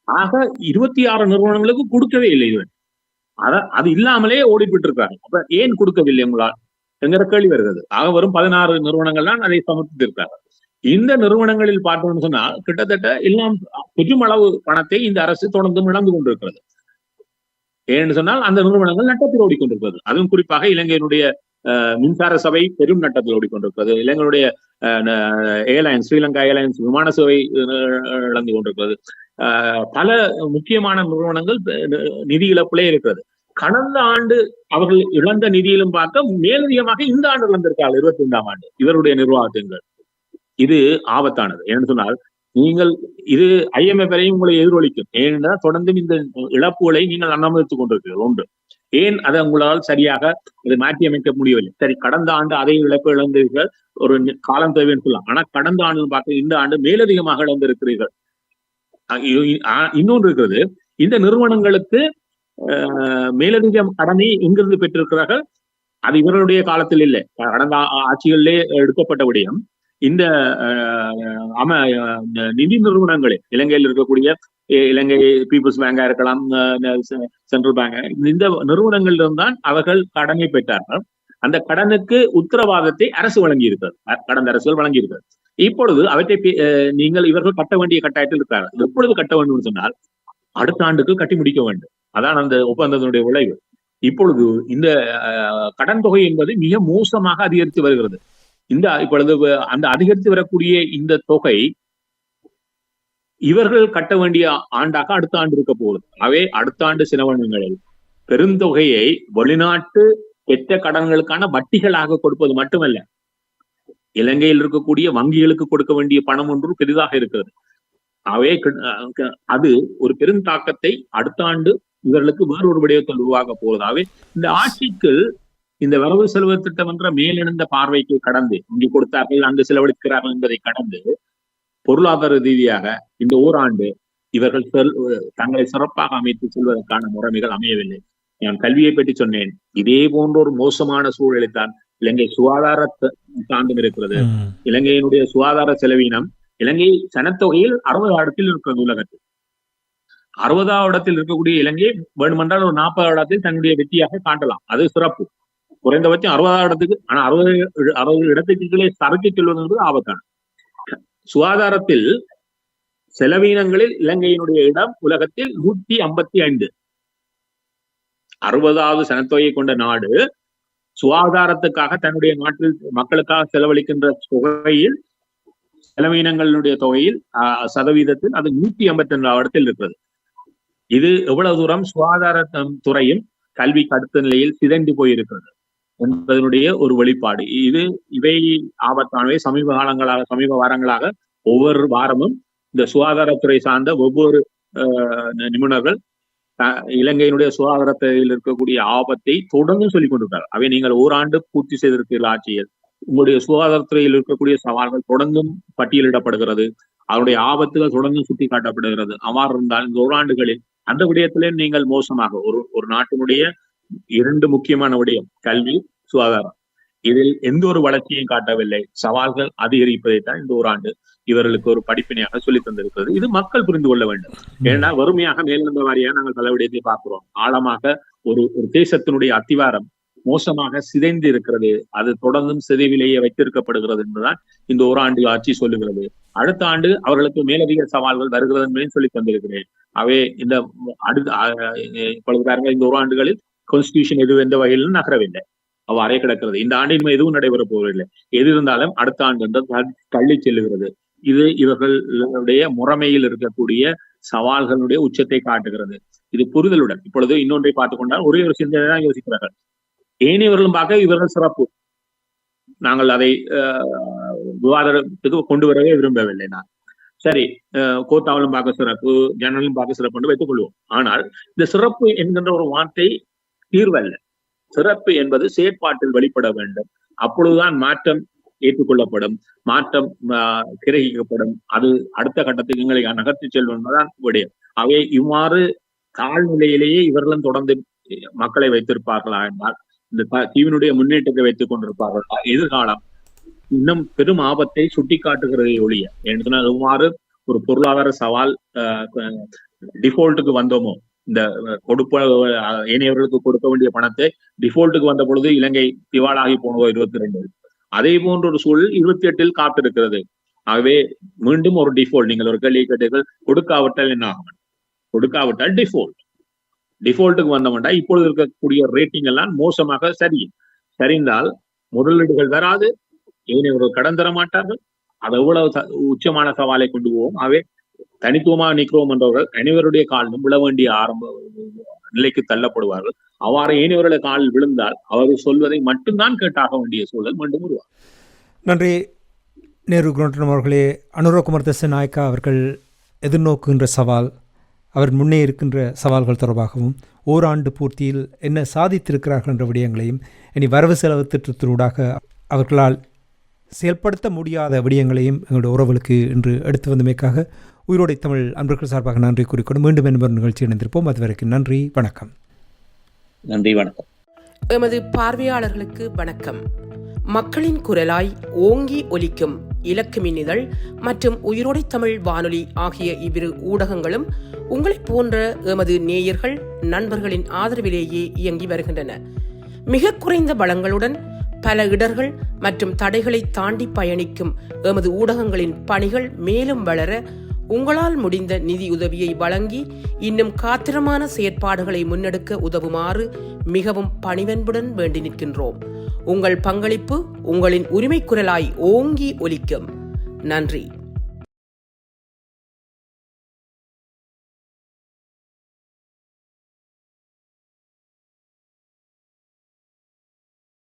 ஆக 26 நிறுவனங்களுக்கு கொடுக்கவே இல்லை. இது அது இல்லாமலே ஓடிட்டு இருக்காங்க. அப்ப ஏன் கொடுக்கவில்லை உங்களால் என்கிற கேள்வி வருகிறது. ஆக வரும் 16 நிறுவனங்கள் தான் அதை சமர்ப்பித்திருக்காங்க. இந்த நிறுவனங்களில் பார்த்தோம்னு சொன்னால் கிட்டத்தட்ட எல்லாம் பெருமளவு பணத்தை இந்த அரசு தொடர்ந்து இழந்து கொண்டிருக்கிறது. ஏன்னு சொன்னால் அந்த நிறுவனங்கள் நட்டத்தில் ஓடிக்கொண்டிருக்கிறது. அதுவும் குறிப்பாக இலங்கையினுடைய மின்சார சபை பெரும் நட்டத்தில் ஓடிக்கொண்டிருக்கிறது. இலங்கையுடைய ஏர்லைன்ஸ், ஸ்ரீலங்கா ஏர்லைன்ஸ் விமான சேவை இழந்து கொண்டிருக்கிறது. பல முக்கியமான நிறுவனங்கள் நிதி இழப்பிலே இருக்கிறது. கடந்த ஆண்டு அவர்கள் இழந்த நிதியிலும் பார்க்க மேலதிகமாக இந்த ஆண்டு இழந்திருக்காங்க 25ஆம் ஆண்டு இவருடைய நிர்வாகத்தின்கள். இது ஆபத்தானது. ஏன்னு சொன்னால் நீங்கள் இது IMF வரையும் உங்களை எதிரொலிக்கும். ஏன்னா தொடர்ந்து இந்த இழப்புகளை நீங்கள் அனுமதித்துக் கொண்டிருக்கிறீர்கள் ஒன்று. ஏன் அதை உங்களால் சரியாக அதை மாற்றி அமைக்க முடியவில்லை? சரி, கடந்த ஆண்டு அதை இழப்பு இழந்தீர்கள், ஒரு காலம் தேவைன்னு சொல்லலாம். ஆனா கடந்த ஆண்டு பார்க்க இந்த ஆண்டு மேலதிகமாக இழந்திருக்கிறீர்கள். இன்னொன்று இருக்கிறது, இந்த நிறுவனங்களுக்கு மேலதிக கடனை எங்கிருந்து பெற்றிருக்கிறார்கள்? அது இவர்களுடைய காலத்தில் இல்லை, கடந்த ஆட்சிகளிலே எடுக்கப்பட்ட விடயம். இந்த நிதி நிறுவனங்களே இலங்கையில் இருக்கக்கூடிய இலங்கை பீப்புள்ஸ் பேங்கா இருக்கலாம், சென்ட்ரல் பேங்க், இந்த நிறுவனங்களில் இருந்தான் அவர்கள் கடனை பெற்றார்கள். அந்த கடனுக்கு உத்தரவாதத்தை அரசு வழங்கி இருக்கிறது, கடந்த அரசுகள் வழங்கி இருக்கிறது. இப்பொழுது அவற்றை நீங்கள் இவர்கள் கட்ட வேண்டிய கட்டாயத்தில் இருக்கிறார்கள். எப்பொழுது கட்ட வேண்டும் சொன்னால் அடுத்த ஆண்டுக்கு கட்டி முடிக்க வேண்டும். அதான் அந்த ஒப்பந்தத்தினுடைய விளைவு. இப்பொழுது இந்த கடன் தொகை என்பது மிக மோசமாக அதிகரித்து வருகிறது. இப்பொழுது அந்த அதிகரித்து வரக்கூடிய இந்த தொகை இவர்கள் கட்ட வேண்டிய ஆண்டாக அடுத்த ஆண்டு இருக்க போகுது. அவை அடுத்த ஆண்டு செலவினங்களில் பெருந்தொகையை வெளிநாட்டு பெற்ற கடன்களுக்கான வட்டிகளாக கொடுப்பது மட்டுமல்ல, இலங்கையில் இருக்கக்கூடிய வங்கிகளுக்கு கொடுக்க வேண்டிய பணம் ஒன்று பெரிதாக இருக்கிறது. அவை அது ஒரு பெரும் தாக்கத்தை அடுத்த ஆண்டு இவர்களுக்கு வேறொரு விடயத்தில் உருவாக போவதாகவே இந்த ஆட்சிக்கு இந்த வரவு செலவு திட்டம் என்ற மேலெழுந்த பார்வைக்கு கடந்து, இங்கு கொடுத்தார்கள் அங்கு செலவழிக்கிறார்கள் என்பதை கடந்து பொருளாதார ரீதியாக இந்த ஓராண்டு இவர்கள் தங்களை சிறப்பாக அமைத்து செல்வதற்கான முறைமைகள் அமையவில்லை. நான் கல்வியை பற்றி சொன்னேன். இதே போன்ற ஒரு மோசமான சூழலைத்தான் இலங்கை சுகாதார சார்ந்தும் இருக்கிறது. இலங்கையினுடைய சுகாதார செலவீனம் இலங்கை சனத்தொகையில் 60வது இடத்தில் இருக்கிறது. உலகத்தில் 60வது இடத்தில் இருக்கக்கூடிய இலங்கை வேண்டுமென்றால் ஒரு 40வது இடத்தில் தன்னுடைய வெற்றியாக காட்டலாம். அது சிறப்பு. குறைந்தபட்சம் 60வது இடத்துக்கு, ஆனா 60 இடத்துக்கு சறுக்கி செல்வது என்பது ஆபத்தான. சுகாதாரத்தில் செலவீனங்களில் இலங்கையினுடைய இடம் உலகத்தில் 155. 60வது சனத்தொகையை கொண்ட நாடு சுகாதாரத்துக்காக தன்னுடைய நாட்டில் மக்களுக்காக செலவழிக்கின்ற தொகையில், செலவீனங்களுடைய தொகையில் சதவீதத்தில் அது 152வது இடத்தில் இருக்கிறது. இது எவ்வளவு தூரம் சுகாதார துறையும் கல்விக்கு அடுத்த நிலையில் சிதைந்து போயிருக்கிறது என்பதனுடைய ஒரு வெளிப்பாடு. இவை ஆபத்தானவை. சமீப வாரங்களாக ஒவ்வொரு வாரமும் இந்த சுகாதாரத்துறை சார்ந்த ஒவ்வொரு நிபுணர்கள் இலங்கையினுடைய சுகாதாரத்தில் இருக்கக்கூடிய ஆபத்தை தொடர்ந்து சொல்லிக் கொண்டிருக்கிறார். அவை நீங்கள் ஓராண்டு பூர்த்தி செய்திருக்கிறீர்கள் ஆட்சியில், உங்களுடைய சுகாதாரத்துறையில் இருக்கக்கூடிய சவால்கள் தொடர்ந்தும் பட்டியலிடப்படுகிறது, அவருடைய ஆபத்துகள் தொடர்ந்து சுட்டி காட்டப்படுகிறது. அவ்வாறு இருந்தால் இந்த ஓராண்டுகளில் அந்த விடயத்திலே நீங்கள் மோசமாக ஒரு நாட்டினுடைய 2 முக்கியமான விடயம், கல்வி, சுகாதாரம், இதில் எந்த ஒரு வளர்ச்சியும் காட்டவில்லை. சவால்கள் அதிகரிப்பதைத்தான் இந்த ஓராண்டு இவர்களுக்கு ஒரு படிப்பினையாக சொல்லித் தந்திருக்கிறது. இது மக்கள் புரிந்து கொள்ள வேண்டும். ஏன்னா வறுமையாக மேல்நம்ப வாரியாக நாங்கள் பல விடயத்தை பார்க்கிறோம். ஆழமாக ஒரு தேசத்தினுடைய அத்திவாரம் மோசமாக சிதைந்து இருக்கிறது. அது தொடர்ந்தும் சிதைவிலேயே வைத்திருக்கப்படுகிறது என்பதுதான் இந்த ஓராண்டு ஆட்சி சொல்லுகிறது. அடுத்த ஆண்டு அவர்களுக்கு மேலதிக சவால்கள் வருகிறது என்பதையும் சொல்லி தந்திருக்கிறேன். அவை இந்த அடுத்த இந்த ஓராண்டுகளில் கான்ஸ்டிடியூஷன் எதுவும் எந்த வகையிலும் நகரவில்லை, அவ்வாறே கிடக்கிறது. இந்த ஆண்டின் எதுவும் நடைபெறப் போவதில்லை. எது இருந்தாலும் அடுத்த ஆண்டு தள்ளி செல்லுகிறது. இது இவர்களுடைய முறைமையில் இருக்கக்கூடிய சவால்களுடைய உச்சத்தை காட்டுகிறது. இது புரிதலுடன் இப்பொழுது இன்னொன்றை பார்த்துக் கொண்டால் ஒரே ஒரு சிந்தனை தான் யோசிக்கிறார்கள். ஏனையவர்களும் பார்க்க இவர்கள் சிறப்பு. நாங்கள் அதை விவாதத்துக்கு கொண்டு வரவே விரும்பவில்லை. நான் சரி, கோத்தாவிலும் பார்க்க சிறப்பு, ஜனலும் பார்க்க சிறப்பு என்று வைத்துக் கொள்வோம். ஆனால் இந்த சிறப்பு என்கின்ற ஒரு வார்த்தை தீர்வல்ல. சிறப்பு என்பது செயற்பாட்டில் வெளிப்பட வேண்டும். அப்பொழுதுதான் மாற்றம் ஏற்றுக்கொள்ளப்படும், மாற்றம் கிரகிக்கப்படும். அது அடுத்த கட்டத்துக்கு எங்களை நகர்த்தி செல்லும் என்பதுதான் விடயம். அவை இவ்வாறு தாழ்நிலையிலேயே இவர்களும் தொடர்ந்து மக்களை வைத்திருப்பார்களா என்றால், இந்த தீவினுடைய முன்னேற்றத்தை வைத்துக் கொண்டிருப்பார்களா? எதிர்காலம் இன்னும் பெரும் ஆபத்தை சுட்டி காட்டுகிறதை ஒழிய, என்று இவ்வாறு ஒரு பொருளாதார சவால் டிஃபால்ட்டுக்கு வந்தோமோ, இந்த ஏனையவர்களுக்கு கொடுக்க வேண்டிய பணத்தை டிஃபால்ட்டுக்கு வந்த பொழுது இலங்கை திவாலாகி போனதோ 22, அதே போன்ற ஒரு சூழல் 28 காத்திருக்கிறது. ஆகவே மீண்டும் ஒரு டிஃபால்ட். நீங்கள் ஒரு கேள்வி கேட்டீர்கள், கொடுக்காவிட்டால் என்ன ஆகும்? கொடுக்காவிட்டால் டிஃபால்ட்டுக்கு வந்தோம்னா இப்பொழுது இருக்கக்கூடிய ரேட்டிங் எல்லாம் மோசமாக சரிந்தால் முதலீடுகள் வராது, ஏனையவர்கள் கடன் தர மாட்டார்கள். அது எவ்வளவு உச்சமான சவாலை கொண்டு போவோம். ஆகவே தனித்துவமாக நிற்கிறோம் என்றவர்கள் அனைவருடைய காலிலும் விழ வேண்டிய ஆரம்ப நிலைக்கு தள்ளப்படுவார்கள். அவ்வாறு ஏனையவர்களுடைய காலில் விழுந்தால் அவர்கள் சொல்வதை மட்டும்தான் கேட்டாக வேண்டிய சூழல் மீண்டும் உருவாகும்.
நன்றி நேரு குணரட்னம் அவர்களே. அனுரகுமார் திசாநாயக்கா அவர்கள் எதிர்நோக்குகின்ற சவால், அவர் முன்னே இருக்கின்ற சவால்கள் தொடர்பாகவும், ஓராண்டு பூர்த்தியில் என்ன சாதித்திருக்கிறார்கள் என்ற விடயங்களையும், இனி வரவு செலவு திட்டத்தினூடாக அவர்களால் செயல்படுத்த முடியாத விடயங்களையும் எங்களுடைய உறவுகளுக்கு இன்று எடுத்து வந்தமைக்காக உயிரோடை தமிழ் அன்பர்கள் சார்பாக நன்றி கூறிக்கொண்டு மீண்டும் என்பவர் நிகழ்ச்சி இணைந்திருப்போம். அதுவரைக்கும் நன்றி, வணக்கம்.
நன்றி, வணக்கம்.
எமது பார்வையாளர்களுக்கு வணக்கம். மக்களின் குரலாய் ஓங்கி ஒலிக்கும் இலக்கு மின்னிதழ் மற்றும் உயிரோடை தமிழ் வானொலி ஆகிய இவ்விரு ஊடகங்களும் உங்களைப் போன்ற எமது நேயர்கள் நண்பர்களின் ஆதரவிலேயே இயங்கி வருகின்றன. மிக குறைந்த வளங்களுடன் பல இடர்கள் மற்றும் தடைகளை தாண்டி பயணிக்கும் எமது ஊடகங்களின் பணிகள் மேலும் வளர உங்களால் முடிந்த நிதியுதவியை வழங்கி இன்னும் காத்திரமான செயற்பாடுகளை முன்னெடுக்க உதவுமாறு மிகவும் பணிவன்புடன் வேண்டி நிற்கின்றோம். உங்கள் பங்களிப்பு உங்களின் உரிமை குரலாய் ஓங்கி ஒலிக்கும். நன்றி.